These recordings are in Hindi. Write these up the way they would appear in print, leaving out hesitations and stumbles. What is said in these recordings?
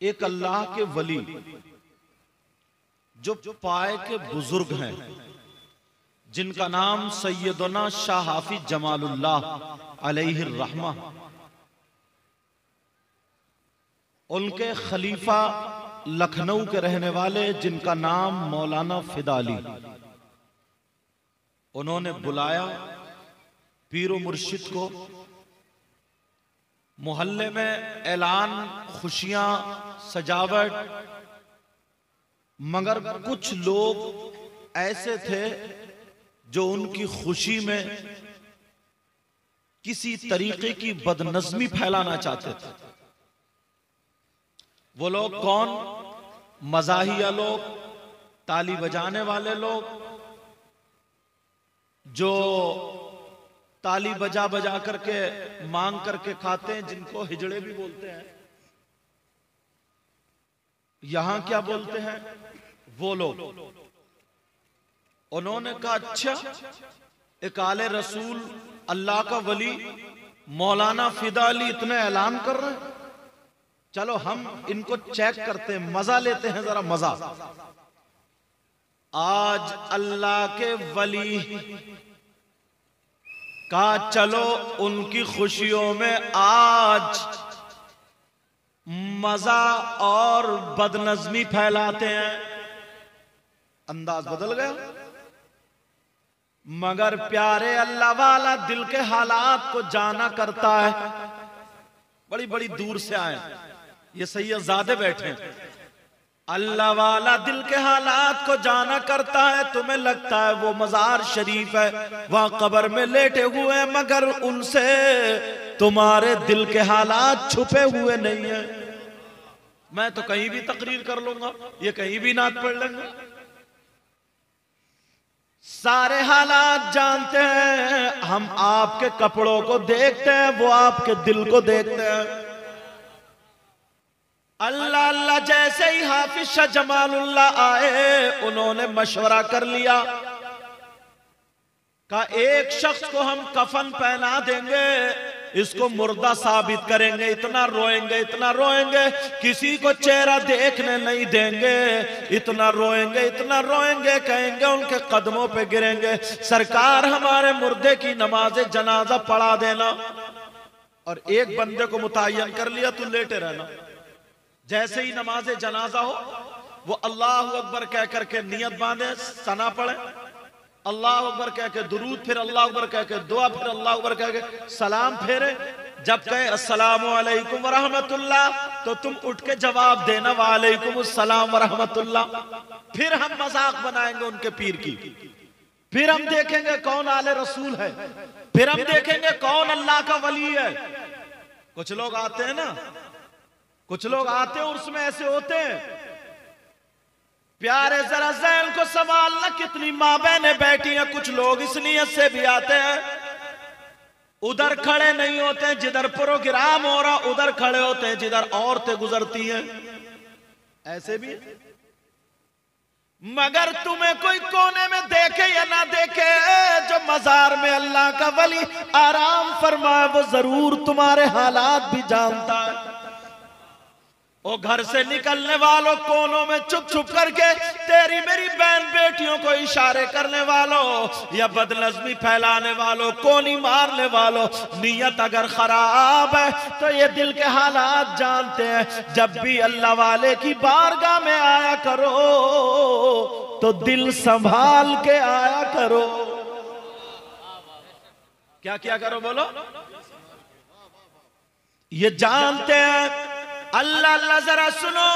एक अल्लाह के वली जो पाए के बुजुर्ग हैं, जिनका नाम सैयदना शाह हाफिज जमालुल्लाह अलैहि रहमा, उनके खलीफा लखनऊ के रहने वाले जिनका नाम मौलाना फिदा अली, उन्होंने बुलाया पीरो मुर्शिद को। मोहल्ले में ऐलान, खुशियां, सजावट, मगर कुछ लोग ऐसे थे जो उनकी खुशी में किसी तरीके की बदनज़मी फैलाना चाहते थे। वो लोग कौन? मज़ाहिया लोग, ताली बजाने वाले लोग, जो ताली बजा बजा करके मांग करके खाते हैं, जिनको हिजड़े भी बोलते हैं। यहां क्या बोलते हैं वो लोग? उन्होंने कहा अच्छा, एक आले रसूल अल्लाह का वली मौलाना फिदा अली इतने ऐलान कर रहे हैं, चलो हम इनको चेक करते हैं, मजा लेते हैं, जरा मजा। आज अल्लाह के वली का चलो उनकी खुशियों में आज मजा और बदनज़मी फैलाते हैं। अंदाज बदल गया। मगर प्यारे अल्लाह वाला दिल के हालात को जाना करता है। बड़ी बड़ी दूर से आए, ये सैयदजादे बैठे हैं। अल्लाह वाला दिल के हालात को जाना करता है। तुम्हें लगता है वो मजार शरीफ है, वहां कब्र में लेटे हुए हैं, मगर उनसे तुम्हारे दिल के हालात छुपे हुए नहीं है। मैं तो कहीं भी तकरीर कर लूंगा, ये कहीं भी नात पढ़ लेंगे। सारे हालात जानते हैं। हम आपके कपड़ों को देखते हैं, वो आपके दिल को देखते हैं। अल्लाह अल्लाह जैसे ही हाफिज शाह जमालुल्लाह आए, उन्होंने मशवरा कर लिया का एक शख्स को हम कफन पहना देंगे, इसको मुर्दा साबित करेंगे, इतना रोएंगे, इतना रोएंगे, किसी को चेहरा देखने नहीं देंगे, इतना रोएंगे, इतना रोएंगे, कहेंगे उनके कदमों पे गिरेंगे, सरकार हमारे मुर्दे की नमाज जनाजा पढ़ा देना। और एक बंदे को मुतय्यन कर लिया, तू लेटे रहना। जैसे ही नमाज जनाजा हो, वो अल्लाह अकबर कह करके नियत बांधे, सना पढ़े, अल्लाह अकबर कह के दुरूद, फिर अल्लाह अकबर कह के दुआ, फिर अल्लाह अकबर कह के सलाम फेरे। जब कहे अस्सलामु अलैकुम व रहमतुल्लाह, तो तुम उठ के जवाब देना वालेकुम अस्सलाम व रहमतुल्लाह। फिर हम मजाक बनाएंगे उनके पीर की, फिर हम देखेंगे कौन आले रसूल है, फिर हम देखेंगे कौन अल्लाह का वली है। कुछ लोग आते हैं ना, कुछ लोग आते हैं उसमें ऐसे होते हैं। प्यारे जरा ज़हन को संभालना, कितनी माँ बहनें बैठी हैं। कुछ लोग इस नियत से भी आते हैं, उधर खड़े नहीं होते हैं जिधर प्रोग्राम हो रहा, उधर खड़े होते हैं जिधर औरतें गुजरती हैं। ऐसे भी। मगर तुम्हें कोई कोने में देखे या ना देखे, जो मजार में अल्लाह का वली आराम फरमाए, वो जरूर तुम्हारे हालात भी जानता है। वो घर से निकलने वालों, कोनों में छुप छुप करके तेरी मेरी बहन बेटियों को इशारे करने वालों, या बदनज़मी फैलाने वालों, कोनी मारने वालों, नियत अगर खराब है तो ये दिल के हालात जानते हैं। जब भी अल्लाह वाले की बारगाह में आया करो तो दिल संभाल के आया करो। क्या क्या करो बोलो? ये जानते हैं। अल्लाह अल्लाह जरा सुनो,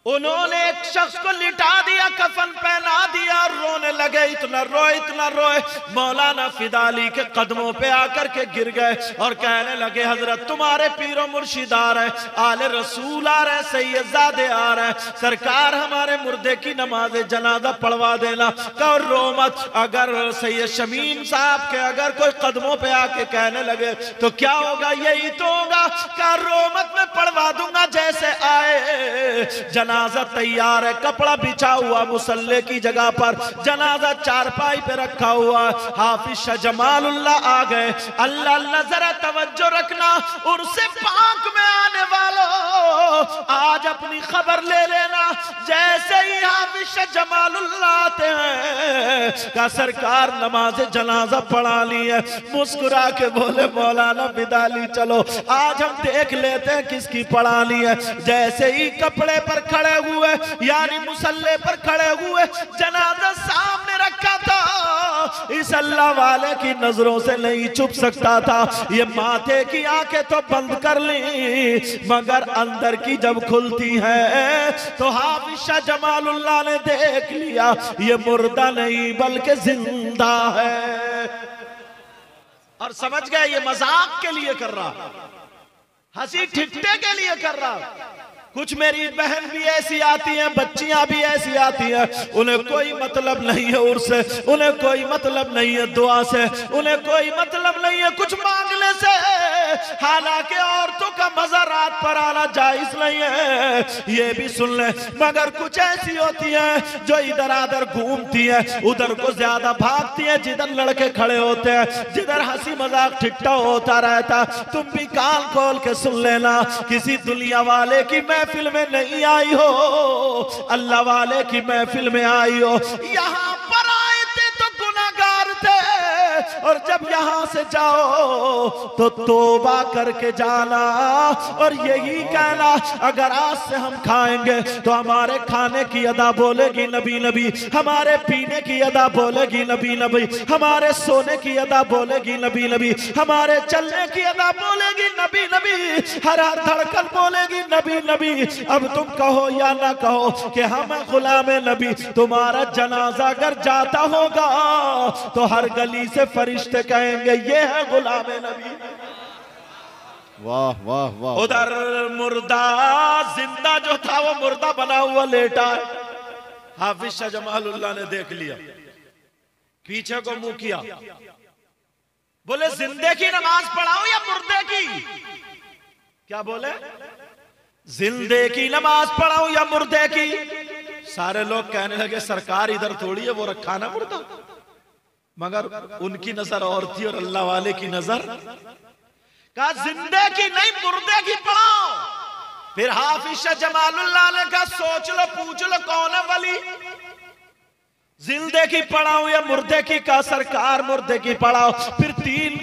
उन्होंने एक शख्स को लिटा दिया, कफन पहना दिया, रोने लगे, इतना रोए, इतना रोए, मौलाना फिदा अली के कदमों पे आकर के गिर गए और कहने लगे हजरत तुम्हारे पीरो मुर्शिद आ रहे, आले रसूल आ रहे, सैयदजादे आ रहे, सरकार हमारे मुर्दे की नमाज जनाजा पढ़वा देना। कहो रो मत। अगर सैयद शमीम साहब के अगर कोई कदमों पे आके कहने लगे तो क्या होगा? यही तो होगा। क्या रो मत, मैं पढ़वा दूंगा जैसे आए। जनाजा तैयार है, कपड़ा बिछा हुआ मुसल्ले की जगह पर, जनाजा चारपाई पे रखा हुआ। हाफिज शाह जमालुल्लाह आ गए। अल्लाह अल्लाह जरा तवज्जो रखना, उर्से पाक में आने वालों आज अपनी खबर ले लेना। जैसे ही हाफिज जमालुल्लाह आते हैं का सरकार नमाज जनाजा पढ़ा ली है, मुस्कुरा के बोले मौलाना बिदाली चलो आज हम देख लेते हैं किसकी पढ़ा ली है। जैसे ही कपड़े पर खड़े हुए यानी मुसल्ले पर खड़े हुए, जनाजा सामने रखा था, इस अल्लाह वाले की नजरों से नहीं छुप सकता था। ये माथे की आंखें तो बंद कर ली मगर अंदर की जब खुलती है तो हाफिज शाह जमालुल्लाह ने देख लिया ये मुर्दा नहीं बल्कि जिंदा है। और समझ गए ये मजाक के लिए कर रहा, हंसी ठिट्ठे के लिए कर रहा। कुछ मेरी बहन भी ऐसी आती हैं, बच्चियां भी ऐसी आती हैं, उन्हें कोई मतलब नहीं है उर्स से, उन्हें कोई मतलब नहीं है दुआ से, उन्हें कोई मतलब नहीं है कुछ मांगने से। हालांकि औरतों का मजा रात पर आना जायज नहीं है, ये भी सुन ले। मगर कुछ ऐसी होती हैं जो इधर आधर घूमती हैं, उधर को ज्यादा भागती हैं जिधर लड़के खड़े होते हैं, जिधर हंसी मजाक ठिट्ठा होता रहता। तुम भी कान खोल के सुन लेना, किसी दुनिया वाले की महफिल में नहीं आई हो, अल्लाह वाले की महफिल में आई हो। यहाँ पर आए थे तो गुनाहगार थे, और जब यहाँ से जाओ तो तौबा करके जाना और यही कहना अगर आज से हम खाएंगे तो हमारे खाने की अदा बोलेगी नबी नबी, हमारे पीने की अदा बोलेगी नबी नबी, हमारे सोने की अदा बोलेगी नबी नबी, हमारे चलने की अदा बोलेगी नबी नबी, हर हर धड़कन बोलेगी नबी नबी। अब तुम कहो या ना कहो कि हम गुलाम नबी, तुम्हारा जनाजा अगर जाता होगा तो हर गली से फरिश्ते कहेंगे ये है गुलाम नबी। वाह वाह वाह। उधर मुर्दा जिंदा जो था वो मुर्दा बना हुआ लेटा है। हाफिज शाह जमालुल्लाह ने देख लिया, पीछे को मुंह किया, बोले जिंदे की नमाज पढ़ाओ या मुर्दे की? क्या बोले? जिंदे की नमाज पढ़ाओ या मुर्दे की? सारे लोग कहने लगे सरकार इधर थोड़ी है, वो रखा ना मुर्दा। मगर उनकी नजर और थी और अल्लाह वाले की नजर, कहा जिंदे की नहीं मुर्दे की पढ़ाओ। फिर हाफिज शाह जमालुल्लाह ने कहा सोच लो पूछ लो कौन है वली, जिंदे की पढ़ाओ या मुर्दे की? कहा सरकार मुर्दे की पढ़ाओ। फिर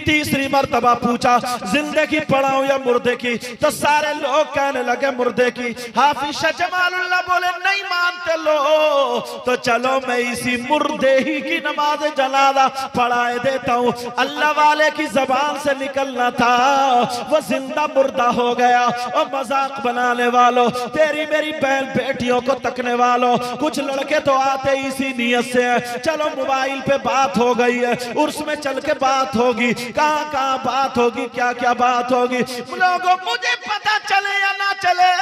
तीसरी मर्तबा पूछा जिंदे की पढ़ाओ या मुर्दे की? तो सारे लोग कहने लगे मुर्दे की। हाफिज शाह जमालुल्लाह बोले नहीं मानते लो तो चलो मैं इसी मुर्दे ही की नमाज जनाजा पढ़ाए देता हूँ। अल्लाह वाले की जबान से निकलना था वो जिंदा मुर्दा हो गया। और मजाक बनाने वालों, तेरी मेरी बहन बेटियों को तकने वालों, कुछ लड़के तो आते इसी नियत से है, चलो मोबाइल पे बात हो गई है, उर्स में चल के बात होगी, कहां कहां बात होगी, क्या क्या बात होगी। लोगों मुझे पता चले या ना चले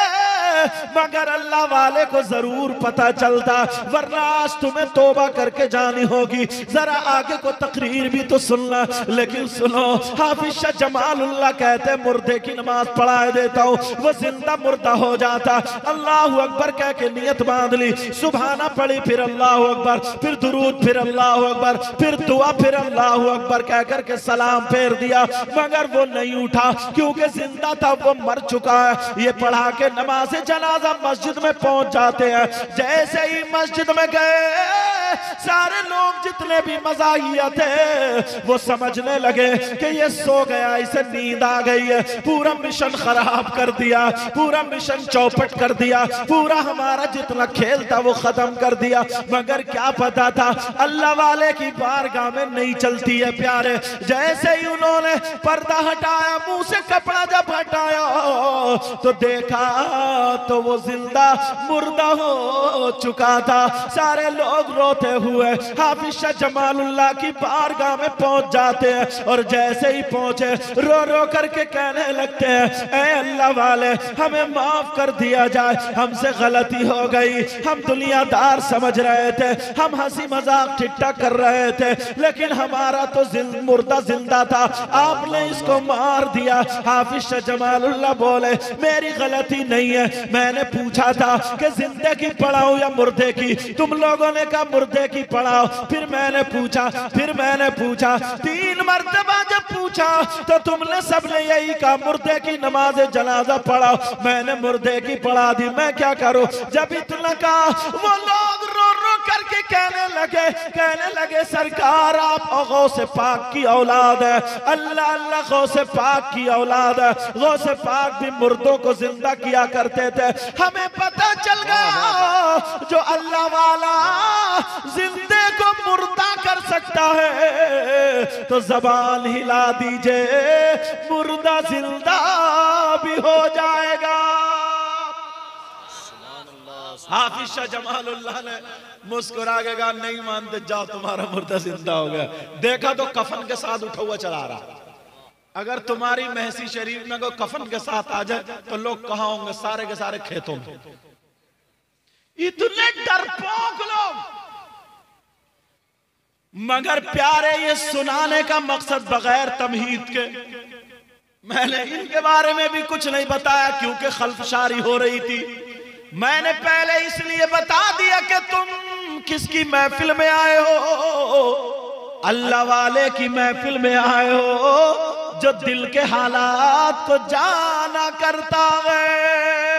मगर अल्लाह वाले को जरूर पता चलता, वरना आज तुम्हें तौबा करके जानी होगी। जरा आगे को तकरीर भी तो सुनना। लेकिन सुनो, हाफिज शाह जमालुल्लाह कहते मुर्दे की नमाज पढ़ाए देता हूं, वो जिंदा मुर्दा हो जाता। अल्लाह अकबर कह के नियत बांध ली, सुभाना पढ़ी, फिर अल्लाह अकबर, फिर दुरूद, फिर अल्लाह अकबर, फिर दुआ, फिर अल्लाह अकबर कह करके सलाम फेर दिया। मगर वो नहीं उठा क्योंकि जिंदा था, वो मर चुका है। ये पढ़ा के नमाज जनाजा मस्जिद में पहुंच जाते हैं। जैसे ही मस्जिद में गए सारे लोग जितने भी मज़ाहिया थे वो समझने लगे कि ये सो गया, इसे नींद आ गई है, पूरा मिशन खराब कर दिया, पूरा मिशन चौपट कर दिया, पूरा हमारा जितना खेल था वो खत्म कर दिया। मगर क्या पता था अल्लाह वाले की बारगाह में नहीं चलती है प्यारे। जैसे ही उन्होंने पर्दा हटाया, मुंह से कपड़ा जब हटाया तो देखा तो वो जिंदा मुर्दा हो चुका था। सारे लोग रोते हुए हाफिज शाह जमालुल्लाह की बारगाह में पहुंच जाते हैं और जैसे ही पहुंचे रो रो करके कहने लगते हैं ऐ अल्लाह वाले हमें माफ कर दिया जाए, हमसे गलती हो गई, हम दुनियादार समझ रहे थे, हम हंसी मजाक ठिट्ठा कर रहे थे, लेकिन हमारा तो मुर्दा जिंदा था, आपने इसको मार दिया। हाफिज शाह जमालुल्लाह बोले मेरी गलती नहीं है, मैंने पूछा था कि जिंदे की पढ़ाऊं या मुर्दे की, तुम लोगों ने कहा मुर्दे की पढ़ाओ। फिर मैंने पूछा 3 मर्तबा जब पूछा तो तुमने सबने यही कहा मुर्दे की नमाज जनाजा पढ़ाओ। मैंने मुर्दे की पढ़ा दी, मैं क्या करूं? जब इतना कहा वो लोग रो रो करके कहने लगे सरकार आप गौसे पाक की औलाद है, अल्लाह अल्लाह गौसे पाक की औलाद है। गौसे पाक भी मुर्दों को जिंदा किया करते थे। हमें पता चल गया जो अल्लाह वाला जिंदे को मुर्दा कर सकता है तो जबान हिला दीजिए मुर्दा जिंदा भी हो जाएगा। हाफिज शाह जमालुल्लाह ने मुस्कुरा के कहा नहीं मानते, जाओ तुम्हारा मुर्दा जिंदा हो गया। देखा तो कफन के साथ उठा हुआ चला रहा। अगर तुम्हारी महसी शरीफ में कोई कफन के साथ आ जाए तो लोग कहाँ होंगे? सारे के सारे खेतों में। इतने डरपोक लोग। मगर प्यारे ये सुनाने का मकसद बगैर तमहीद के मैंने इनके बारे में भी कुछ नहीं बताया क्योंकि खल्फशारी हो रही थी। मैंने पहले इसलिए बता दिया कि तुम किसकी महफिल में आए हो? अल्लाह वाले की महफिल में आए हो जो दिल के हालात को जाना करता है।